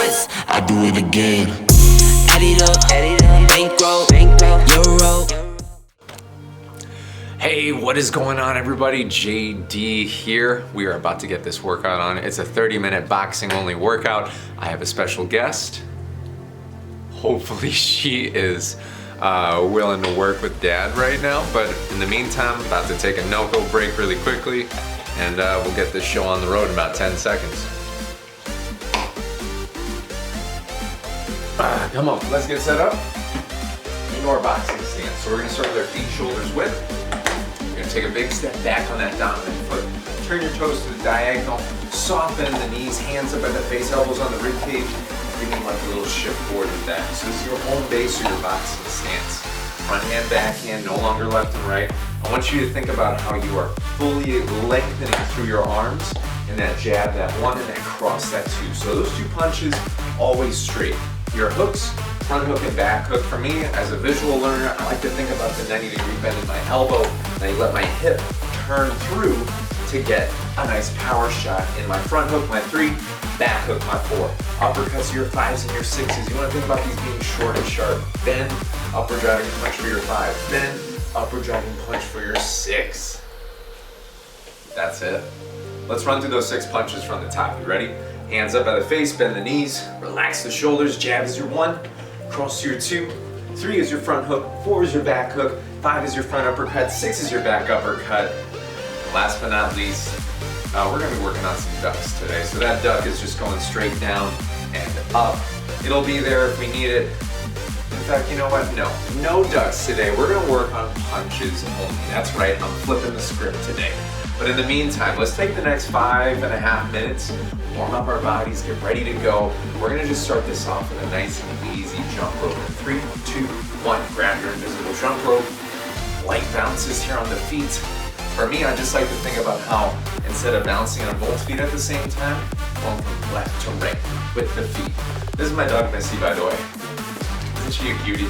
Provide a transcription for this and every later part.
once, I do it again. Add it up, bankroll, euro. Hey, what is going on, everybody? JD here. We are about to get this workout on. It's a 30-minute boxing only workout. I have a special guest. Hopefully she is willing to work with Dad right now, but in the meantime, I'm about to take a no-go break really quickly, and we'll get this show on the road in about 10 seconds. Come on, let's get set up. Indoor boxing stance. So we're gonna start with our feet, shoulders width. You're gonna take a big step back on that dominant foot. Turn your toes to the diagonal. Soften the knees, hands up at the face, elbows on the rib cage. Feeling like a little shift forward with that. So this is your home base or your boxing stance. Front hand, back hand, no longer left and right. I want you to think about how you are fully lengthening through your arms in that jab, that one, and that cross, that two. So those two punches, always straight. Your hooks, front hook and back hook. For me, as a visual learner, I like to think about the 90-degree bend in my elbow. Then you let my hip turn through to get a nice power shot in my front hook, my 3, back hook, my 4. Uppercuts, your 5s and your 6s. You want to think about these being short and sharp. Bend, upward driving punch for your 5. Bend, upward driving punch for your 6. That's it. Let's run through those 6 punches from the top. You ready? Hands up at the face, bend the knees, relax the shoulders. Jab is your 1, cross to your 2, 3 is your front hook, 4 is your back hook, 5 is your front uppercut, 6 is your back uppercut. Last but not least, we're gonna be working on some ducks today. So that duck is just going straight down and up. It'll be there if we need it. In fact, you know what? No ducks today. We're gonna work on punches only. That's right, I'm flipping the script today. But in the meantime, let's take the next 5.5 minutes, warm up our bodies, get ready to go. We're gonna just start this off with a nice and easy jump rope. 3, 2, 1, grab your invisible jump rope. Light bounces here on the feet. For me, I just like to think about how, instead of bouncing on both feet at the same time, going from left to right with the feet. This is my dog, Missy, by the way. Isn't she a cutie?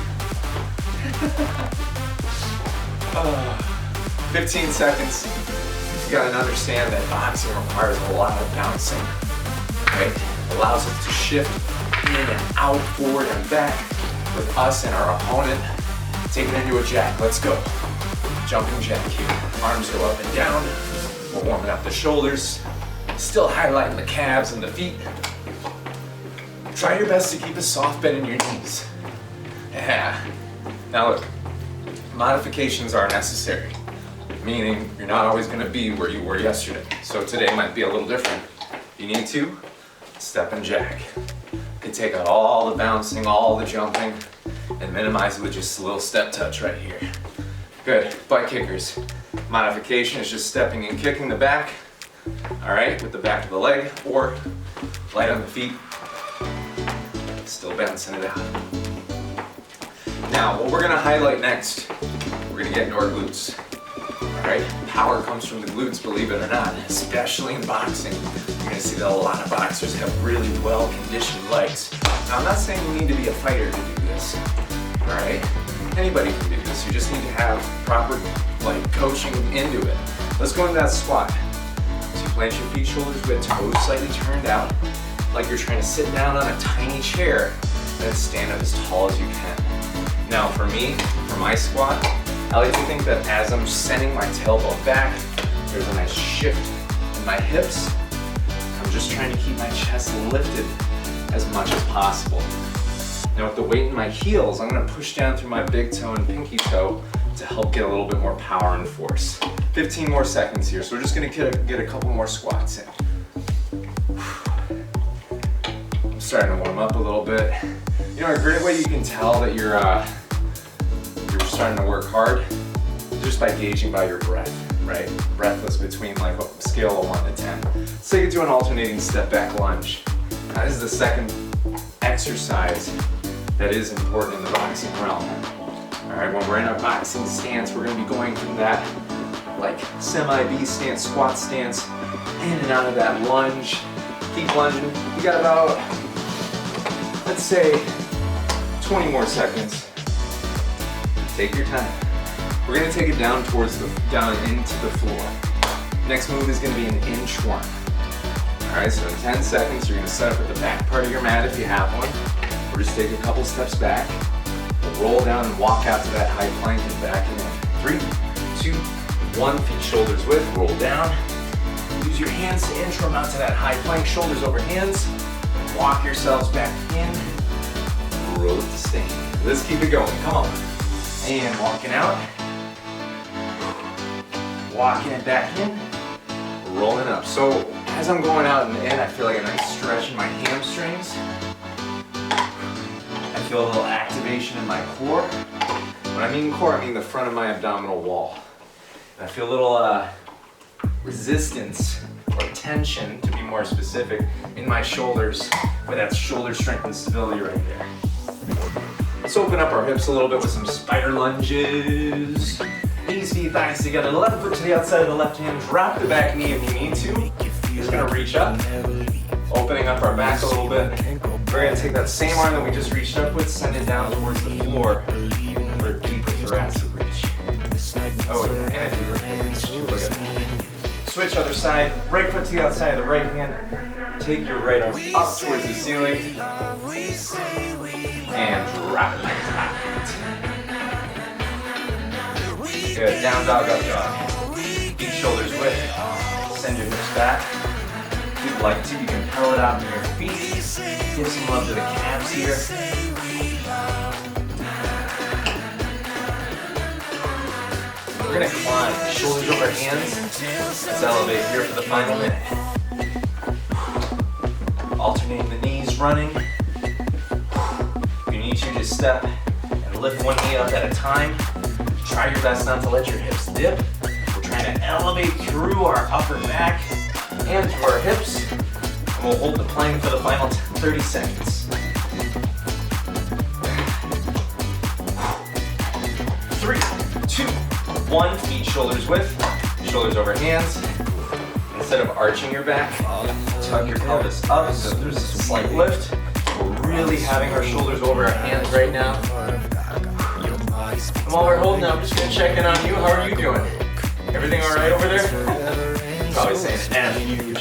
15 seconds. You gotta understand that boxing requires a lot of bouncing, right? It allows us to shift in and out, forward and back with us and our opponent. Take it into a jack, let's go. Jumping jack here. Arms go up and down. We're warming up the shoulders. Still highlighting the calves and the feet. Try your best to keep a soft bend in your knees. Yeah. Now look, modifications are necessary. Meaning you're not always going to be where you were yesterday. So today might be a little different. You need to step and jack. You can take out all the bouncing, all the jumping, and minimize it with just a little step touch right here. Good. Butt kickers. Modification is just stepping and kicking the back. All right, with the back of the leg, or light on the feet. Still bouncing it out. Now, what we're going to highlight next, we're going to get into our glutes. Right? Power comes from the glutes, believe it or not, especially in boxing. You're going to see that a lot of boxers have really well-conditioned legs. Now, I'm not saying you need to be a fighter to do this, all right? Anybody can do this. You just need to have proper coaching into it. Let's go into that squat. So you plant your feet, shoulders width, toes slightly turned out, like you're trying to sit down on a tiny chair, and then stand up as tall as you can. Now, for me, for my squat, I like to think that as I'm sending my tailbone back, there's a nice shift in my hips. I'm just trying to keep my chest lifted as much as possible. Now with the weight in my heels, I'm gonna push down through my big toe and pinky toe to help get a little bit more power and force. 15 more seconds here, so we're just gonna get a couple more squats in. I'm starting to warm up a little bit. You know, a great way you can tell that you're starting to work hard just by gauging by your breath, right? Breathless between a scale of 1 to 10. Let's take it to an alternating step back lunge. Now, this is the second exercise that is important in the boxing realm. All right, when we're in a boxing stance, we're gonna be going from that semi-B stance, squat stance, in and out of that lunge. Keep lunging. You got about, let's say, 20 more seconds. Take your time. We're gonna take it down into the floor. Next move is gonna be an inchworm. All right, so in 10 seconds, you're gonna set up at the back part of your mat if you have one, or just take a couple steps back. Roll down and walk out to that high plank and back in. 3, 2, 1, feet shoulders width, roll down. Use your hands to intro out to that high plank, shoulders over hands. Walk yourselves back in. Roll it to stand. Let's keep it going, come on. And walking out. Walking it back in. Rolling up. So as I'm going out and in, I feel like a nice stretch in my hamstrings. I feel a little activation in my core. When I mean core, I mean the front of my abdominal wall. And I feel a little resistance or tension, to be more specific, in my shoulders, where that's shoulder strength and stability right there. Let's open up our hips a little bit with some spider lunges. Knees, feet, thighs together. The left foot to the outside of the left hand. Drop the back knee if you need to. Just gonna reach up, opening up our back a little bit. We're gonna take that same arm that we just reached up with, send it down towards the floor for a deeper thoracic reach. Oh yeah, and if you look at that. Switch other side, right foot to the outside of the right hand. Take your right arm up towards the ceiling. And drop it back. Good, down dog, up dog. Feet shoulders width. Send your hips back. If you'd like to, you can curl it out in your feet. Give some love to the calves here. We're gonna climb, shoulders over hands. Let's elevate here for the final minute. Alternating the knees, running. If you need to, just step and lift one knee up at a time. Try your best not to let your hips dip. We're trying to elevate through our upper back and through our hips. And we'll hold the plank for the final 30 seconds. 3, 2, 1, feet shoulders width, shoulders over hands. Instead of arching your back, tuck your pelvis up so there's a slight lift. We're really having our shoulders over our hands right now. And while we're holding, I'm just gonna check in on you. How are you doing? Everything all right over there? Probably saying huge.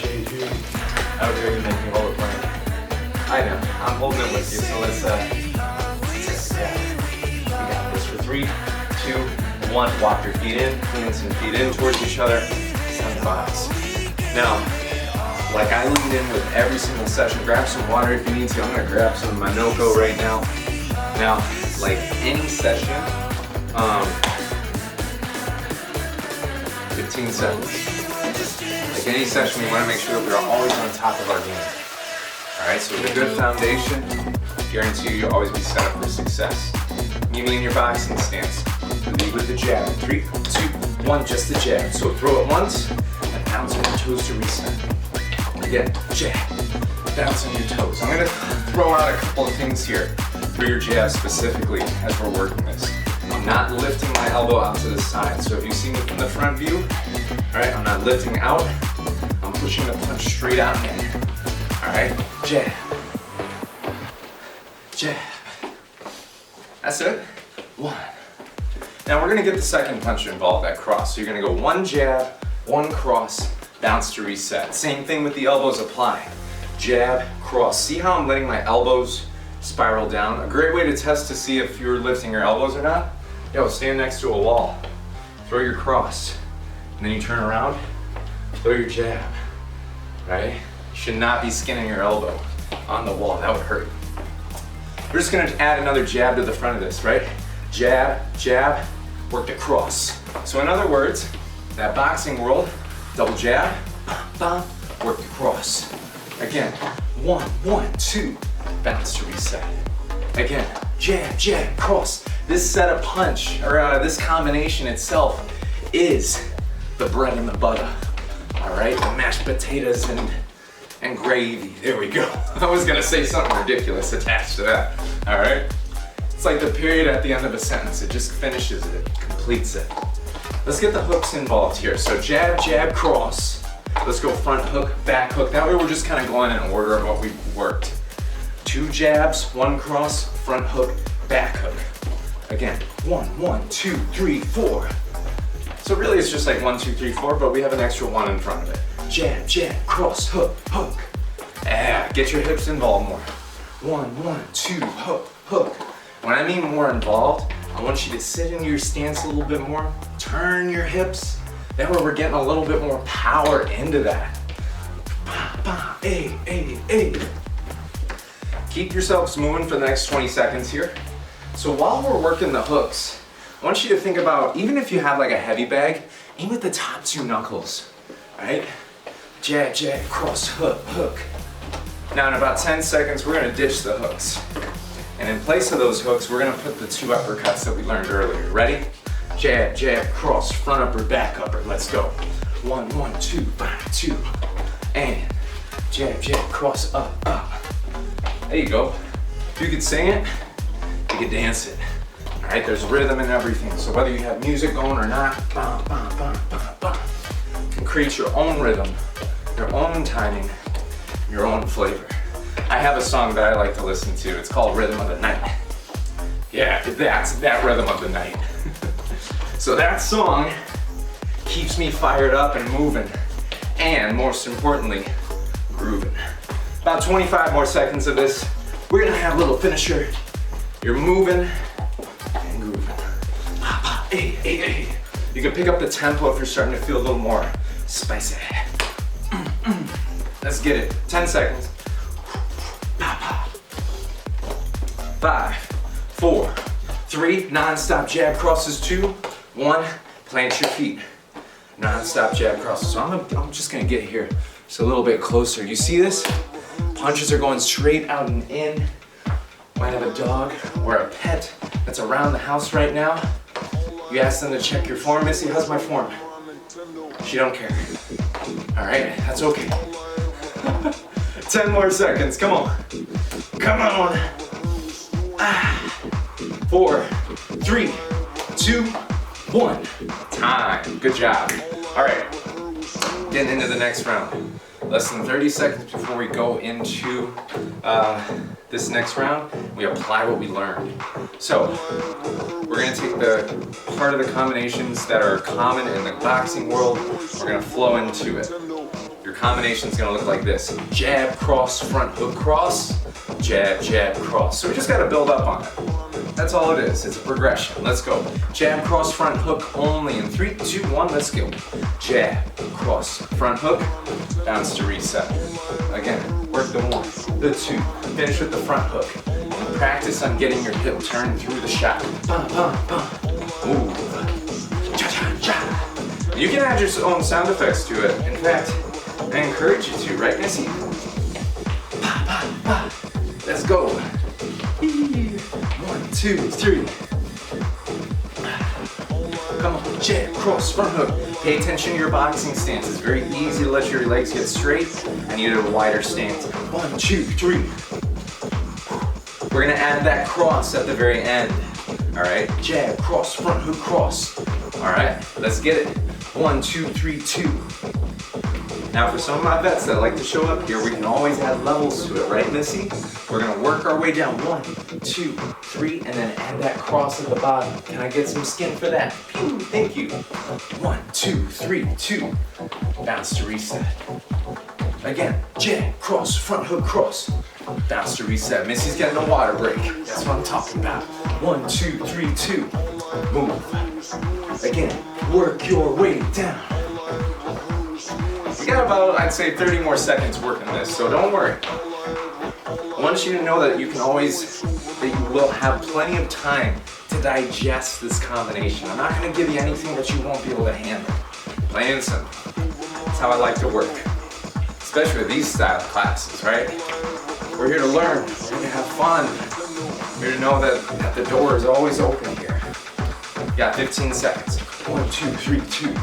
Out there, you make me hold it plank. I know, I'm holding it with you, so let's we got this for 3, 2, 1. Walk your feet in, hands and feet in towards each other. Send thighs. Now, like I lead in with every single session, grab some water if you need to. I'm gonna grab some of my Noco right now. Now, like any session, 15 seconds. Like any session, we wanna make sure that we're always on top of our game. All right, so with a good foundation, guarantee you you'll always be set up for success. Meet me in your boxing stance. Lead with the jab. 3, 2, 1, just the jab. So throw it once, and bounce on your toes to reset. Again, jab, bounce on your toes. I'm gonna throw out a couple of things here for your jab specifically as we're working this. I'm not lifting my elbow out to the side. So if you see me from the front view, all right, I'm not lifting out. I'm pushing the punch straight out and in. All right, jab, jab. That's it. 1. Now we're gonna get the second punch involved, that cross. So you're gonna go 1 jab, 1 cross, bounce to reset. Same thing with the elbows apply. Jab, cross. See how I'm letting my elbows spiral down? A great way to test to see if you're lifting your elbows or not. Yo, stand next to a wall. Throw your cross. And then you turn around, throw your jab. Right? You should not be skinning your elbow on the wall. That would hurt. We're just gonna add another jab to the front of this, right? Jab, jab, work the cross. So in other words, that boxing world, double jab, bam, work the cross. Again, 1, 1, 2, bounce to reset. Again, jab, jab, cross. This set of punch, or this combination itself is the bread and the butter. All right, the mashed potatoes and gravy. There we go. I was gonna say something ridiculous attached to that. All right. It's like the period at the end of a sentence. It just finishes it, completes it. Let's get the hooks involved here. So jab, jab, cross. Let's go front hook, back hook. That way we're just kind of going in order of what we've worked. 2 jabs, 1 cross, front hook, back hook. Again, 1, 1, 2, 3, 4. So really it's just like 1, 2, 3, 4, but we have an extra 1 in front of it. jab, jab, cross, hook, hook. Yeah, get your hips involved more. 1, 1, 2, hook, hook. When I mean more involved, I want you to sit in your stance a little bit more, turn your hips. That way we're getting a little bit more power into that. Ba, ba, ay, ay, ay. Keep yourselves moving for the next 20 seconds here. So while we're working the hooks, I want you to think about, even if you have like a heavy bag, aim at the top 2 knuckles, right? Jab, jab, cross, hook, hook. Now in about 10 seconds, we're gonna ditch the hooks. And in place of those hooks, we're gonna put the 2 uppercuts that we learned earlier. Ready? Jab, jab, cross, front upper, back upper. Let's go. 1, 1, 2, 2. And jab, jab, cross, up, up. There you go. If you could sing it, you could dance it. All right, there's rhythm and everything. So whether you have music going or not, bam, bam, bam, bam, bam, you can create your own rhythm, your own timing, your own flavor. I have a song that I like to listen to. It's called Rhythm of the Night. Yeah, that's that rhythm of the night. So that song keeps me fired up and moving, and most importantly, grooving. About 25 more seconds of this. We're gonna have a little finisher. You're moving and grooving. Ay, ay, ay. You can pick up the tempo if you're starting to feel a little more spicy. Let's get it. 10 seconds. 5, 4, 3, non-stop jab crosses, 2, 1, plant your feet. Non-stop jab crosses. So I'm just gonna get here just a little bit closer. You see this? Punches are going straight out and in. Might have a dog or a pet that's around the house right now. You ask them to check your form. Missy, how's my form? She don't care. All right, that's okay. 10 more seconds, come on. Come on. 4, 3, 2, 1. Time, good job. All right, getting into the next round. Less than 30 seconds before we go into this next round, we apply what we learned. So, we're gonna take the part of the combinations that are common in the boxing world, we're gonna flow into it. Your combination's gonna look like this. Jab, cross, front hook, cross, jab, jab, cross. So we just gotta build up on it. That's all it is, it's a progression. Let's go. Jab, cross, front hook only in 3, 2, 1, let's go. Jab, cross, front hook, bounce to reset. Again, work the 1, the 2, finish with the front hook. And practice on getting your hip turned through the shot. Bum, bum, bum. Move. Cha, cha, cha. You can add your own sound effects to it. In fact, I encourage you to, right, Missy? Pa, pa, pa. Let's go. 1, 2, 3. Come on, jab, cross, front hook. Pay attention to your boxing stance. It's very easy to let your legs get straight. I need a wider stance. 1, 2, 3. We're gonna add that cross at the very end. All right, jab, cross, front hook, cross. All right, let's get it. 1, 2, 3, 2. Now for some of my vets that like to show up here, we can always add levels to it, right, Missy? We're gonna work our way down 1, 2, 3, and then add that cross at the bottom. Can I get some skin for that? Pew, thank you. 1, 2, 3, 2. Bounce to reset. Again, jab, cross, front hook, cross. Bounce to reset. Missy's getting a water break. That's what I'm talking about. 1, 2, 3, 2. Move. Again, work your way down. We got about, I'd say, 30 more seconds working this, so don't worry. I want you to know that you can always, that you will have plenty of time to digest this combination. I'm not gonna give you anything that you won't be able to handle. Plain and simple. That's how I like to work. Especially with these style classes, right? We're here to learn, we're here to have fun. We're here to know that the door is always open here. You got 15 seconds. 1, 2, 3, 2.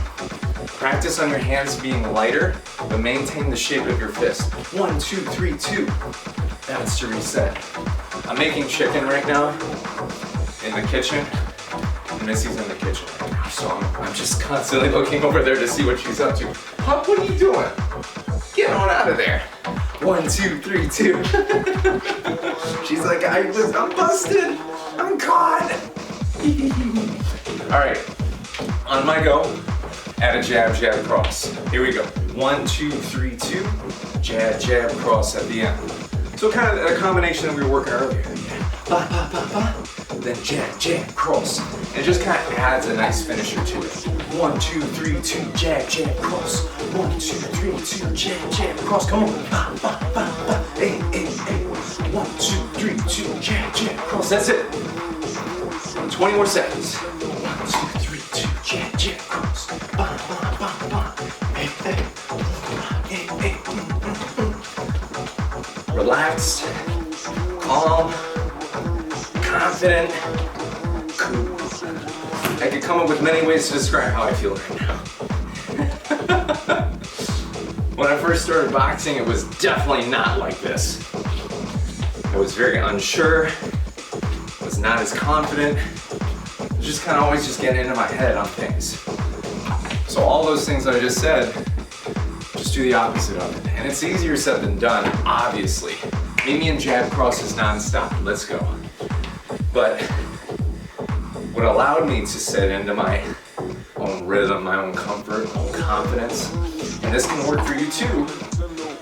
Practice on your hands being lighter, but maintain the shape of your fist. 1, 2, 3, 2. Bounce to reset. I'm making chicken right now in the kitchen. And Missy's in the kitchen right now, so I'm just constantly looking over there to see what she's up to. Huh, what are you doing? Get on out of there. 1, 2, 3, 2. She's like, I'm busted. I'm caught. All right, on my go, add a jab, jab, cross. Here we go. 1, 2, 3, 2. Jab, jab, cross at the end. So kind of a combination that we were working earlier. Ba, ba, ba, ba. Then jab, jab, cross. And it just kind of adds a nice finisher to it. 1, 2, 3, 2, jab, jab, cross. 1, 2, 3, 2, jab, jab, cross. Come on. Ba, ba, ba, ba. Hey, hey, hey. 1, 2, 3, 2, jab, jab, cross. That's it. 20 more seconds. 1, 2, 3, 2, jab, jab, cross. Ba, ba, ba, ba. Hey, hey. Hey, hey. Relaxed, calm, confident, cool. I could come up with many ways to describe how I feel right now. When I first started boxing, it was definitely not like this. I was very unsure, was not as confident, was just kind of always just getting into my head on things. So all those things that I just said, just do the opposite of it. And it's easier said than done, obviously. Meet me in jab crosses nonstop, let's go. But what allowed me to set into my own rhythm, my own comfort, my own confidence, and this can work for you too,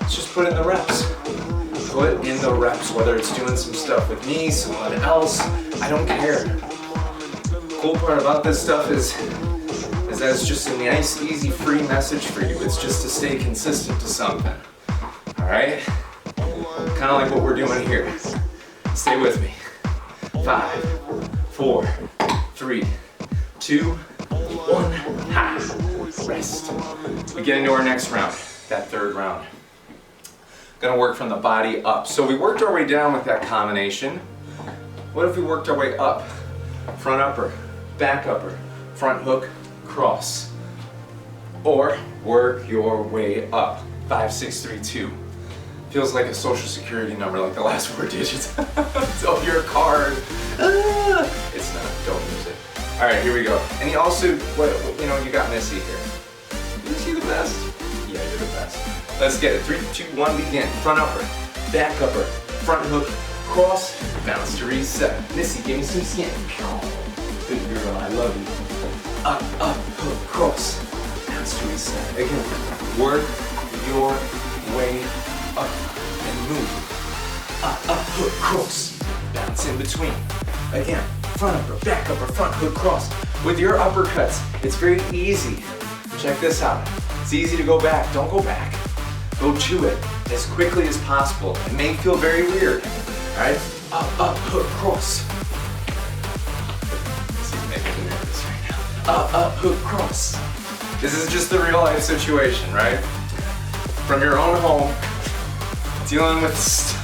is just put in the reps. Put in the reps, whether it's doing some stuff with me, someone else, I don't care. The cool part about this stuff is that it's just a nice, easy, free message for you. It's just to stay consistent to something. All right? Kind of like what we're doing here. Stay with me. 5, 4, 3, 2, 1. Ha! Rest. We get into our next round, that third round. Gonna work from the body up. So we worked our way down with that combination. What if we worked our way up? Front upper, back upper, front hook, cross. Or work your way up. 5, 6, 3, 2. Feels like a social security number, like the last 4 digits of your card. It's not, don't use it. All right, here we go. And you also, you got Missy here. Isn't she the best? Yeah, you're the best. Let's get it. 3, 2, 1, begin. Front upper, back upper, front hook, cross, bounce to reset. Missy, give me some skin. Good girl, I love you. Up, up, hook, cross, bounce to reset. Again, work your way up and move. Up, up, hook, cross, bounce in between. Again, front upper, back upper, front hook, cross. With your uppercuts, it's very easy. Check this out. It's easy to go back. Don't go back. Go to it as quickly as possible. It may feel very weird. All right? Up, up, hook, cross. Up, hook, cross. This is just the real life situation, right? From your own home, dealing with stuff.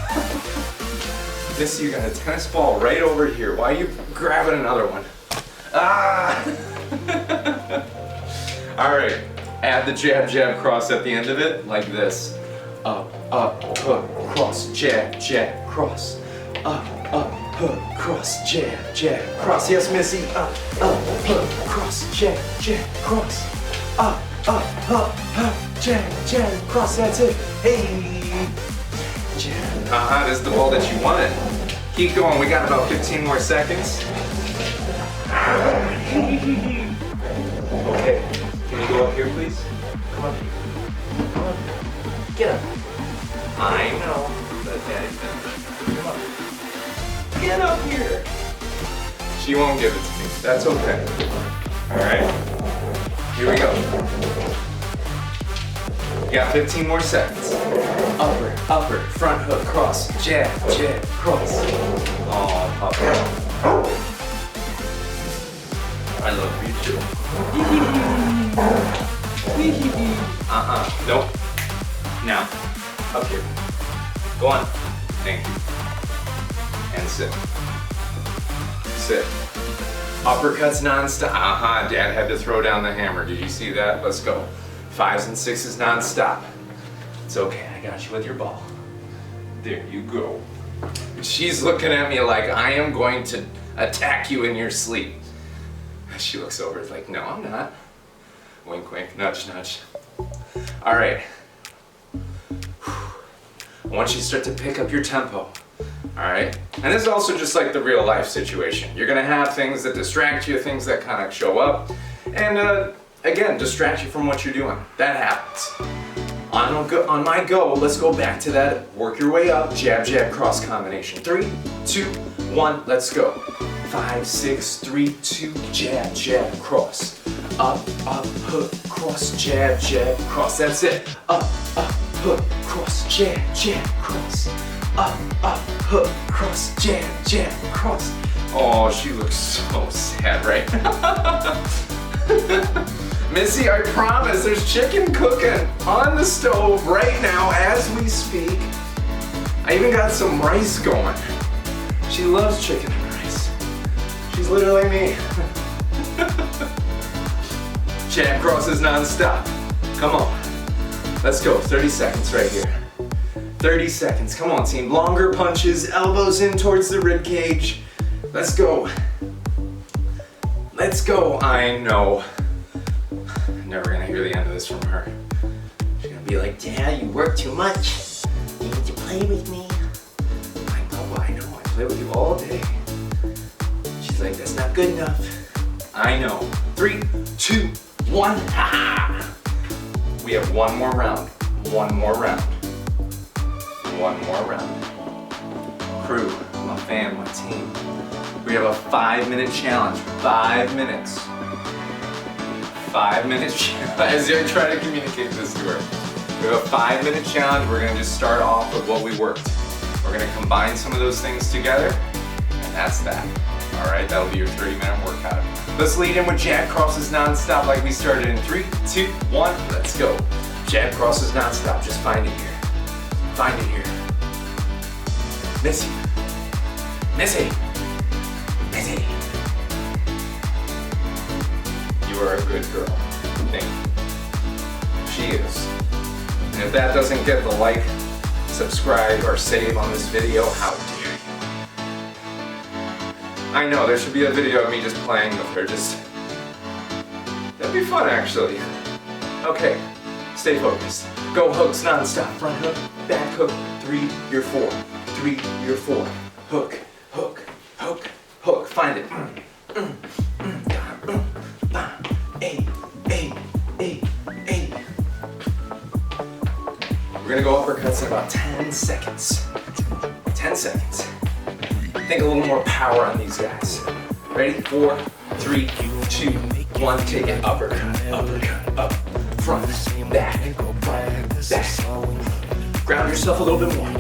This, you got a tennis ball right over here. Why are you grabbing another one? Ah! All right, add the jab, jab, cross at the end of it, like this. Up, hook, cross, jab, jab, cross. Up, hook, cross, jab, jab, cross. Yes, Missy. Up, hook, cross, jab, jab, cross. Up, jab, jab, cross. That's it. Hey, jab. This is the ball that you wanted. Keep going. We got about 15 more seconds. Okay. Can you go up here, please? Come up here. Come up here. Get up. I know that Daddy's gonna come up. Get up here. She won't give it to me. That's okay. All right. Here we go. You got 15 more seconds. Upper, front hook, cross, jab, jab, cross. Oh, Papa. I love you too. Nope. Now, up here. Go on. Thank you. And sit. Sit. Uppercuts non-stop. Dad had to throw down the hammer. Did you see that? Let's go. 5s and 6s non-stop. It's okay. I got you with your ball. There you go. She's looking at me like I am going to attack you in your sleep. She looks over, like, no, I'm not. Wink, wink, nudge, nudge. All right. Once you start to pick up your tempo, all right? And this is also just like the real life situation. You're gonna have things that distract you, things that kind of show up, and again, distract you from what you're doing. That happens. On my go, let's go back to that. Work your way up. Jab, jab, cross combination. 3, 2, 1, let's go. 5, 6, 3, 2, jab, jab, cross. Up, hook, cross, jab, jab, cross. That's it. Up, hook, cross, jab, jab, cross. Up, hook, cross, jab, jab, cross. Oh, she looks so sad right now. Missy, I promise there's chicken cooking on the stove right now as we speak. I even got some rice going. She loves chicken and rice. She's literally me. Jab crosses non-stop. Come on. Let's go. 30 seconds right here. 30 seconds. Come on, team. Longer punches, elbows in towards the rib cage. Let's go. Let's go. I know. I'm never gonna hear the end of this from her. She's gonna be like, Dad, you work too much. You need to play with me. I know. I play with you all day. She's like, that's not good enough. I know. 3, 2, 1. Ha! We have one more round. One more round. One more round. Crew, my fam, my team. We have a 5-minute challenge. 5 minutes. 5 minute challenge. As I try to communicate this to her. We have a 5-minute challenge. We're gonna just start off with what we worked. We're gonna combine some of those things together, and that's that. All right, that'll be your 30-minute workout. Let's lead in with jab crosses non-stop like we started in 3, 2, 1, let's go. Jab crosses non-stop, just find it here. Find it here. Missy. Missy. Missy. You are a good girl. Thank you. She is. And if that doesn't get the like, subscribe, or save on this video, how dare you? I know, there should be a video of me just playing with her, that'd be fun actually. Okay, stay focused. Go hooks non-stop. Front hook, back hook, 3, you're 4. 3, you're 4. Hook, hook, hook, hook. Find it. We're gonna go uppercuts in about 10 seconds. 10 seconds. Think a little more power on these guys. Ready? 4, 3, 2, 1. Take it. Uppercut, uppercut, up. Front, back, front, back. Ground yourself a little bit more.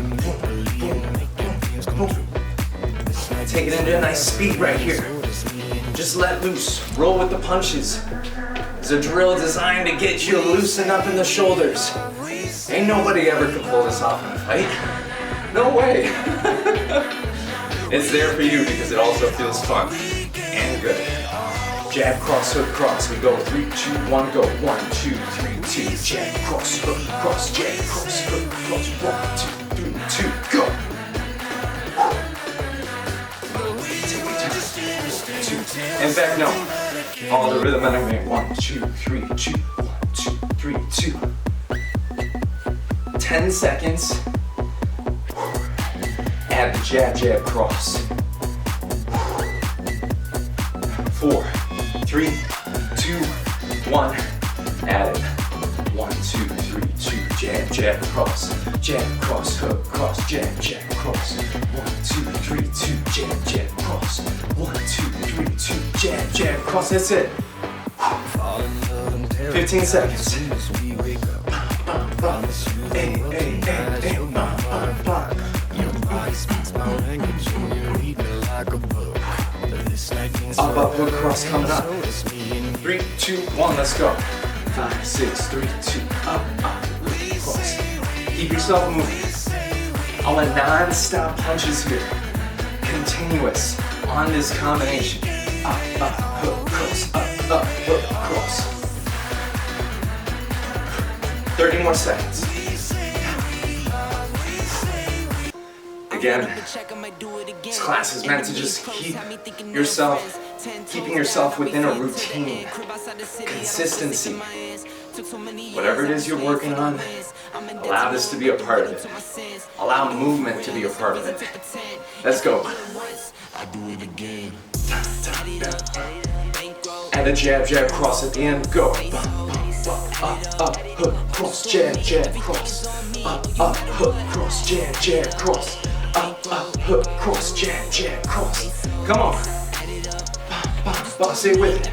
Take it into a nice speed right here. Just let loose. Roll with the punches. It's a drill designed to get you loosened up in the shoulders. Ain't nobody ever could pull this off in a fight. No way. It's there for you because it also feels fun and good. Jab, cross, hook, cross. We go 3, 2, 1, go. 1, 2, 3, 2. Jab, cross, hook, cross. Jab, cross, hook, cross. 1, 2, 3, 2, go. Take your time. 2. And back, no. All the rhythm and I make 1, 2, 3, 2. 1, 2, 3, 2. 10 seconds. Add the jab, jab, cross. 4, 3, 2, 1. Add it. 1, 2, 3, 2. Jab, jab, cross. Jab, cross, hook, cross. Jab, jab, cross. 1, 2, 3, 2. Jab, jab, cross. 1, 2, 3, 2. Jab, jab, cross. That's it. 15 seconds. Up, hook, cross coming up. 3, 2, 1, let's go. 5, 6, 3, 2, up, cross. Keep yourself moving. I want non-stop punches here. Continuous on this combination. Up, hook, cross, up, hook, cross. 30 more seconds. Again, this class is meant to just keeping yourself within a routine, consistency. Whatever it is you're working on, allow this to be a part of it. Allow movement to be a part of it. Let's go. And a jab, jab, cross at the end. Go. up, hook, cross, jab, jab, cross. Up, hook, cross, jab, jab, cross. Up, hook, cross, jab, jab, cross. Come on. Say it with it.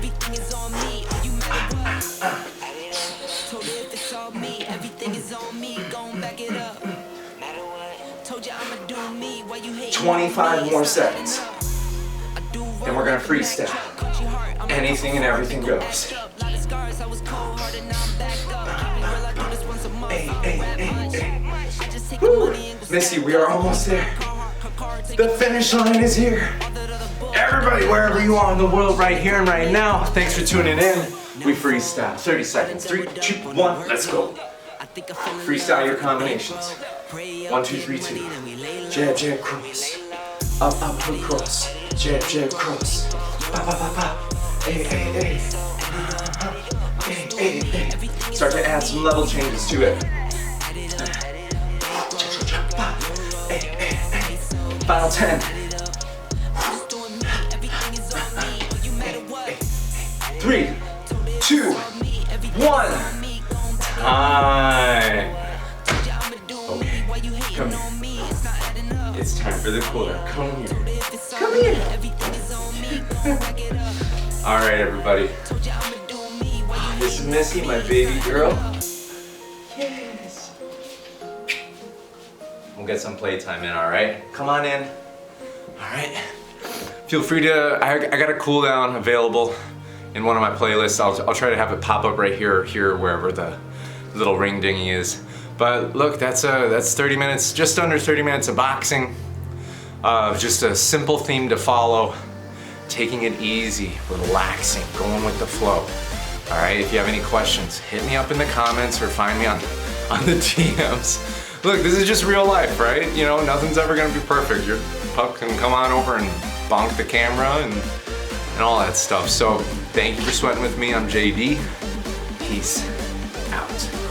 25 more seconds. Then we're gonna freestyle. Anything and everything goes. Hey. Woo. Missy, we are almost there. The finish line is here. Everybody, wherever you are in the world, right here and right now, thanks for tuning in. We freestyle. 30 seconds. 3, 2, 1, let's go. Freestyle your combinations. 1, 2, 3, 2. Jab, jab, cross. Up, hook, cross. Jab, jab, cross. Hey. Start to add some level changes to it. Final 10. 3, 2, 1. Time. Okay, come here. It's time for the cool down. Come here. All right, everybody. This is Missy, my baby girl. Yes. We'll get some playtime in, all right? Come on in. All right. Feel free to, I got a cool down available in one of my playlists. I'll try to have it pop up right here, wherever the little ring dingy is. But look, that's 30 minutes, just under 30 minutes of boxing. Just a simple theme to follow. Taking it easy, relaxing, going with the flow. All right, if you have any questions, hit me up in the comments or find me on the DMs. Look, this is just real life, right? You know, nothing's ever gonna be perfect. Your pup can come on over and bonk the camera and all that stuff. So thank you for sweating with me. I'm JD. Peace out.